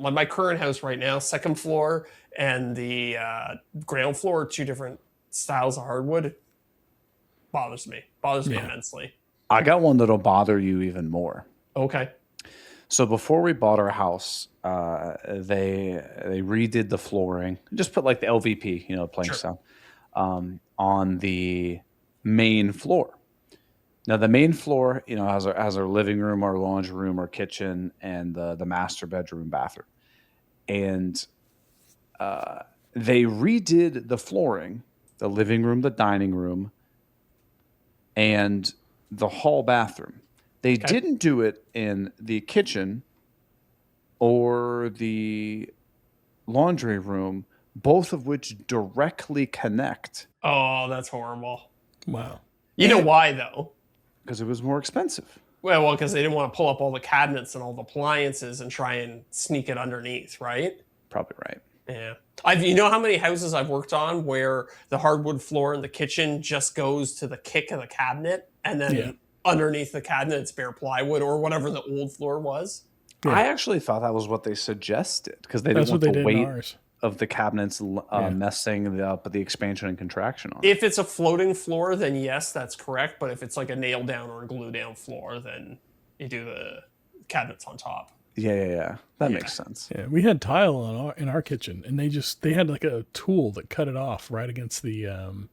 like my current house right now, second floor and the ground floor are two different styles of hardwood. Bothers me immensely. I got one that'll bother you even more. Okay. So before we bought our house, they redid the flooring, just put like the LVP, plank style, on the main floor. Now the main floor, has our living room, our laundry room, our kitchen, and the master bedroom, bathroom, and they redid the flooring, the living room, the dining room, and the hall bathroom. They didn't do it in the kitchen or the laundry room, both of which directly connect. Oh, that's horrible. Wow. You know why, though? Because it was more expensive. Well, because they didn't want to pull up all the cabinets and all the appliances and try and sneak it underneath, right? Probably right. Yeah. You know how many houses I've worked on where the hardwood floor in the kitchen just goes to the kick of the cabinet, and then underneath the cabinet it's bare plywood or whatever the old floor was? Yeah. I actually thought that was what they suggested, because they didn't want the weight of the cabinets messing up the expansion and contraction on it. If it's a floating floor, then yes, that's correct. But if it's like a nail down or a glue down floor, then you do the cabinets on top. Yeah. That makes sense. Yeah, we had tile in our kitchen, and they had like a tool that cut it off right against the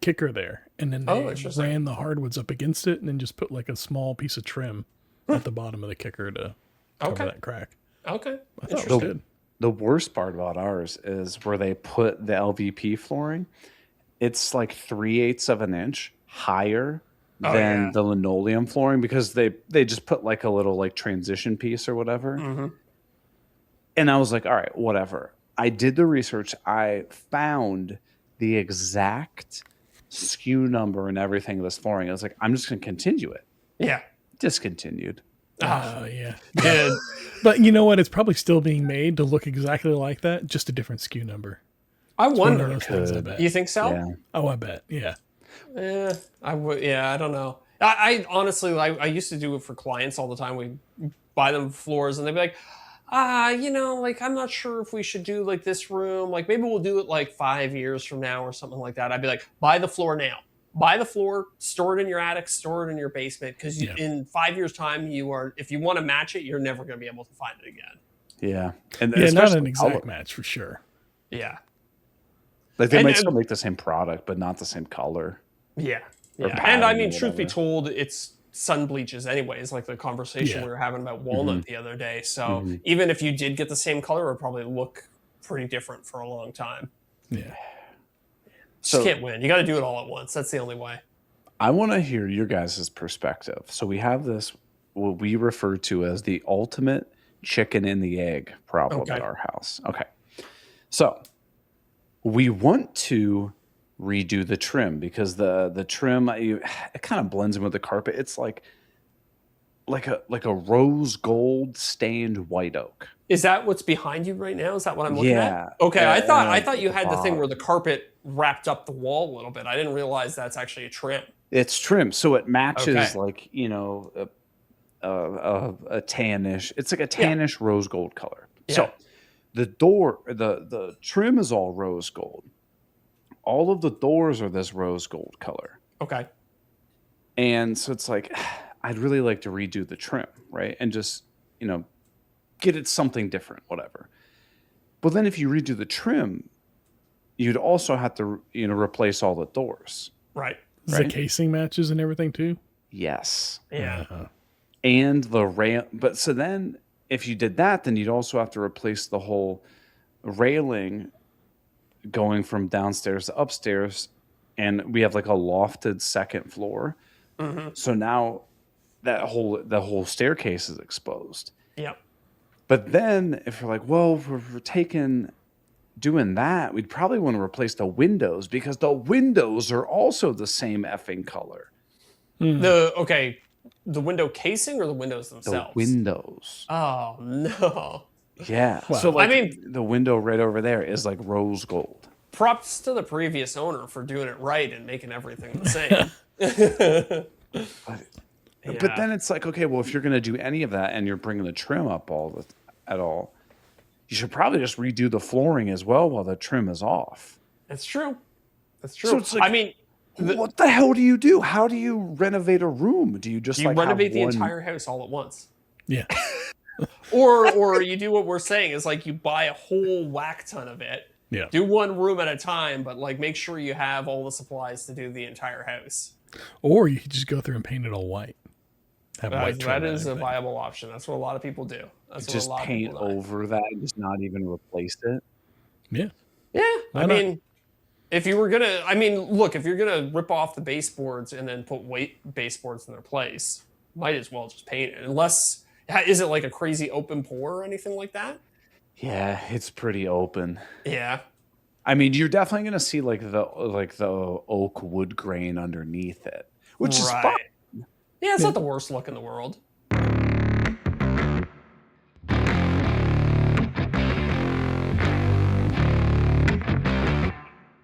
kicker there, and then they ran the hardwoods up against it, and then just put like a small piece of trim at the bottom of the kicker to cover that crack. Okay, I thought it was good. The worst part about ours is where they put the LVP flooring. It's like 3/8 of an inch higher than the linoleum flooring, because they just put like a little like transition piece or whatever. Mm-hmm. And I was like, all right, whatever. I did the research. I found the exact SKU number and everything of this flooring. I was like, I'm just going to continue it. Yeah. Discontinued. Oh, yeah. But you know what? It's probably still being made to look exactly like that, just a different SKU number. I wonder. I bet. You think so? Yeah. Oh, I bet. Yeah. I would. Yeah, I don't know. I honestly, I used to do it for clients all the time. We buy them floors, and they'd be like, like, I'm not sure if we should do like this room. Like, maybe we'll do it like 5 years from now or something like that. I'd be like, buy the floor now. Buy the floor, store it in your attic, store it in your basement, because in 5 years' time, if you want to match it, you're never going to be able to find it again. Yeah, and not an exact match for sure. Yeah, like they might still make the same product, but not the same color. Yeah. And I mean, truth be told, it's sun bleaches anyways, like the conversation we were having about walnut the other day. So even if you did get the same color, it would probably look pretty different for a long time. Yeah. Just can't win. You got to do it all at once. That's the only way. I want to hear your guys' perspective. So we have this, what we refer to as the ultimate chicken and the egg problem at our house. Okay. So we want to redo the trim, because the trim, it kind of blends in with the carpet. It's like a rose gold stained white oak. Is that what's behind you right now? Is that what I'm looking at? Okay, I thought you had the thing where the carpet wrapped up the wall a little bit. I didn't realize that's actually a trim. It's trim, so it matches like a tannish. It's like a tannish rose gold color. Yeah. So the door, the trim is all rose gold. All of the doors are this rose gold color. Okay. And so it's like, I'd really like to redo the trim, right? And just, get it something different, whatever. But then if you redo the trim, you'd also have to, replace all the doors. Right. The casing matches and everything too? Yes. Yeah. And the rail. But so then if you did that, then you'd also have to replace the whole railing going from downstairs to upstairs. And we have like a lofted second floor. Mm-hmm. So now the whole staircase is exposed. Yep. But then if you're like, well, if we're doing that, we'd probably want to replace the windows, because the windows are also the same effing color. The window casing or the windows themselves? The windows. Oh no. Yeah. Wow. So the window right over there is like rose gold. Props to the previous owner for doing it right and making everything the same. But then it's like, okay, well, if you're going to do any of that and you're bringing the trim up at all, you should probably just redo the flooring as well while the trim is off. That's true. That's true. So it's like, I mean, what the hell do you do? How do you renovate a room? Do you just you like renovate have the one... entire house all at once? Yeah. or you do what we're saying is like you buy a whole whack ton of it. Yeah. Do one room at a time, but like make sure you have all the supplies to do the entire house. Or you could just go through and paint it all white. Have white trim That and is a everything. viable option. That's what a lot of people do. That's just what a lot paint of people do. over that, just not even replace it. Yeah. Yeah. Why I not? mean, if you were gonna, I mean, look, if you're gonna rip off the baseboards and then put white baseboards in their place, might as well just paint it. Unless, is it like a crazy open pour or anything like that? Yeah, it's pretty open. Yeah. I mean, you're definitely gonna see like the oak wood grain underneath it, which is fine. Yeah, it's not the worst look in the world.